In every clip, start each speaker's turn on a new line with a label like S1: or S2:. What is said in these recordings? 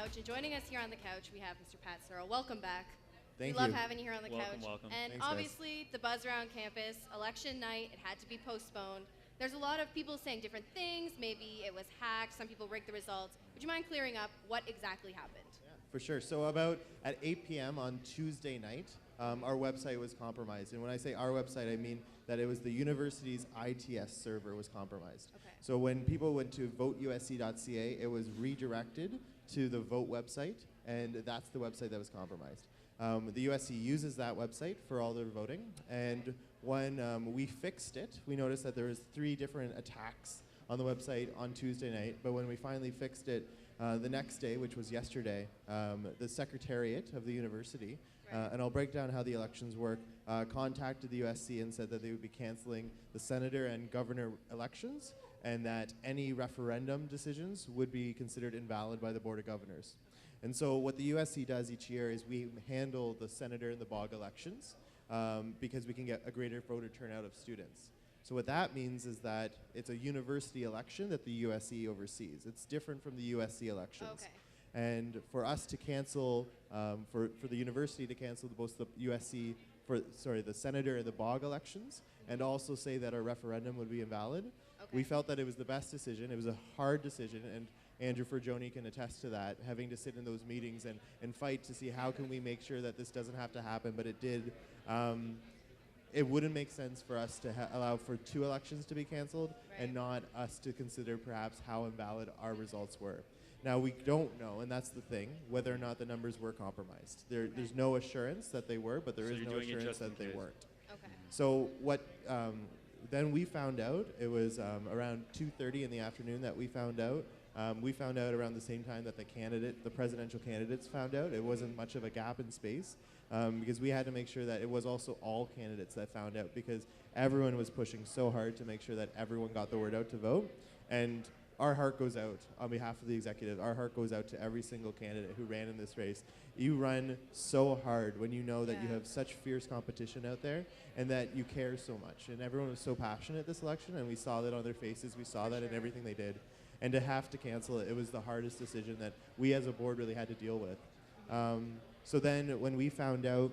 S1: Couch, and joining us here on the couch, we have Mr. Pat Searle. Welcome back.
S2: Thank
S1: we love
S2: you.
S1: having you here on the couch.
S3: Welcome.
S1: And
S2: Thanks,
S1: obviously, the buzz around campus, election night, it had to be postponed. There's a lot of people saying different things. Maybe it was hacked. Some people rigged the results. Would you mind clearing up what exactly happened?
S2: Yeah, for sure. So about at 8 p.m. on Tuesday night, our website was compromised. And when I say our website, I mean that it was the university's ITS server was compromised.
S1: Okay.
S2: So when people went to voteusc.ca, it was redirected to the vote website, and that's the website that was compromised. The USC uses that website for all their voting, and when we fixed it, we noticed that there was 3 different attacks on the website on Tuesday night, but when we finally fixed it the next day, which was yesterday, the Secretariat of the university, and I'll break down how the elections work, contacted the USC and said that they would be canceling the senator and governor elections, and that any referendum decisions would be considered invalid by the Board of Governors. And so what the USC does each year is we handle the senator and the BOG elections because we can get a greater voter turnout of students. So what that means is that it's a university election that the USC oversees. It's different from the USC elections.
S1: Okay.
S2: And for us to cancel, for the university to cancel both the USC, the senator and the BOG elections, and also say that our referendum would be invalid, we felt that it was the best decision. It was a hard decision, and Andrew Fergione can attest to that, having to sit in those meetings and fight to see how can we make sure that this doesn't have to happen, but it did. It wouldn't make sense for us to allow for 2 elections to be canceled and not us to consider perhaps how invalid our results were. Now, we don't know, and that's the thing, whether or not the numbers were compromised. There's no assurance that they were, but there is no assurance that they weren't.
S1: Okay.
S2: So what then we found out, it was around 2:30 in the afternoon that we found out. We found out around the same time that the presidential candidates found out. It wasn't much of a gap in space because we had to make sure that it was also all candidates that found out, because everyone was pushing so hard to make sure that everyone got the word out to vote. And our heart goes out on behalf of the executive. Our heart goes out to every single candidate who ran in this race. You run so hard when you know that you have such fierce competition out there and that you care so much. And everyone was so passionate this election, and we saw that on their faces. We saw that in everything they did. And to have to cancel it, it was the hardest decision that we as a board really had to deal with. So then when we found out,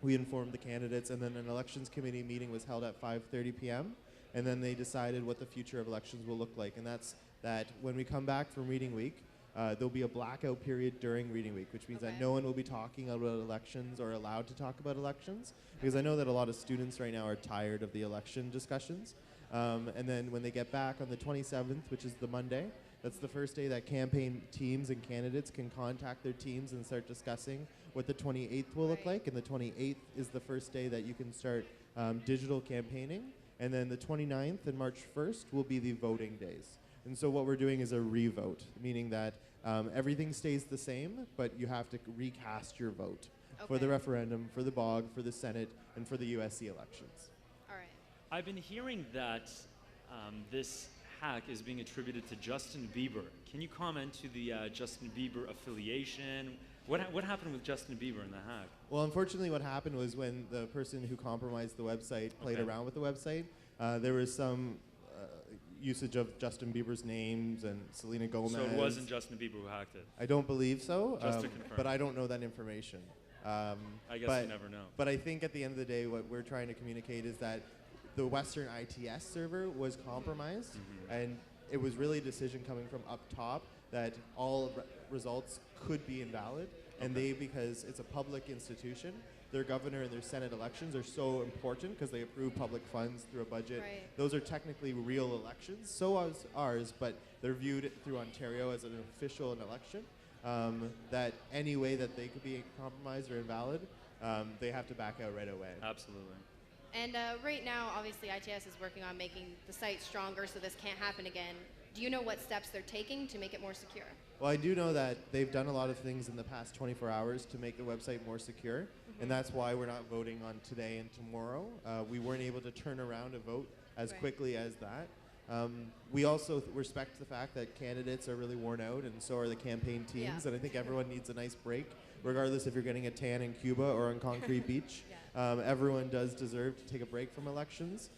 S2: we informed the candidates, and then an elections committee meeting was held at 5:30 p.m. And then they decided what the future of elections will look like. And that's that when we come back from reading week, there'll be a blackout period during reading week, which means that no one will be talking about elections or allowed to talk about elections, because I know that a lot of students right now are tired of the election discussions. And then when they get back on the 27th, which is the Monday, that's the first day that campaign teams and candidates can contact their teams and start discussing what the 28th will look like. And the 28th is the first day that you can start digital campaigning. And then the 29th and March 1st will be the voting days. And so what we're doing is a revote, meaning that everything stays the same, but you have to recast your vote for the referendum, for the BOG, for the Senate, and for the USC elections.
S1: All right.
S3: I've been hearing that this hack is being attributed to Justin Bieber. Can you comment to the Justin Bieber affiliation? What happened with Justin Bieber in the hack?
S2: Well, unfortunately, what happened was when the person who compromised the website played around with the website, there was some usage of Justin Bieber's names and Selena Gomez.
S3: So it wasn't Justin Bieber who hacked it?
S2: I don't believe so,
S3: Just to confirm.
S2: but I don't know that information.
S3: I guess you never know.
S2: But I think at the end of the day, what we're trying to communicate is that the Western ITS server was compromised, and it was really a decision coming from up top that all results could be invalid, and because it's a public institution, their governor and their Senate elections are so important because they approve public funds through a budget. Those are technically real elections, so is ours, but they're viewed through Ontario as an official election, that any way that they could be compromised or invalid, they have to back out right away.
S3: Absolutely.
S1: And right now, obviously, ITS is working on making the site stronger so this can't happen again. Do you know what steps they're taking to make it more secure?
S2: Well, I do know that they've done a lot of things in the past 24 hours to make the website more secure, and that's why we're not voting on today and tomorrow. We weren't able to turn around a vote as quickly as that. We also respect the fact that candidates are really worn out, and so are the campaign teams, and I think everyone needs a nice break, regardless if you're getting a tan in Cuba or on Concrete Beach. Everyone does deserve to take a break from elections.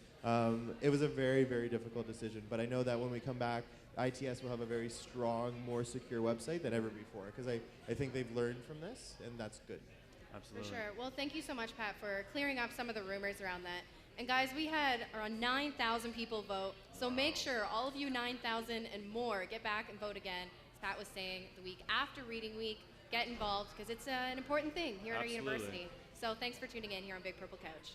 S2: It was a very, very difficult decision, but I know that when we come back, ITS will have a very strong, more secure website than ever before, because I think they've learned from this, and that's good.
S3: Absolutely.
S1: For sure. Well, thank you so much, Pat, for clearing up some of the rumors around that. And guys, we had around 9,000 people vote, so make sure all of you 9,000 and more get back and vote again. As Pat was saying, the week after Reading Week, get involved, because it's an important thing here at our
S3: Absolutely.
S1: university. So thanks for tuning in here on Big Purple Couch.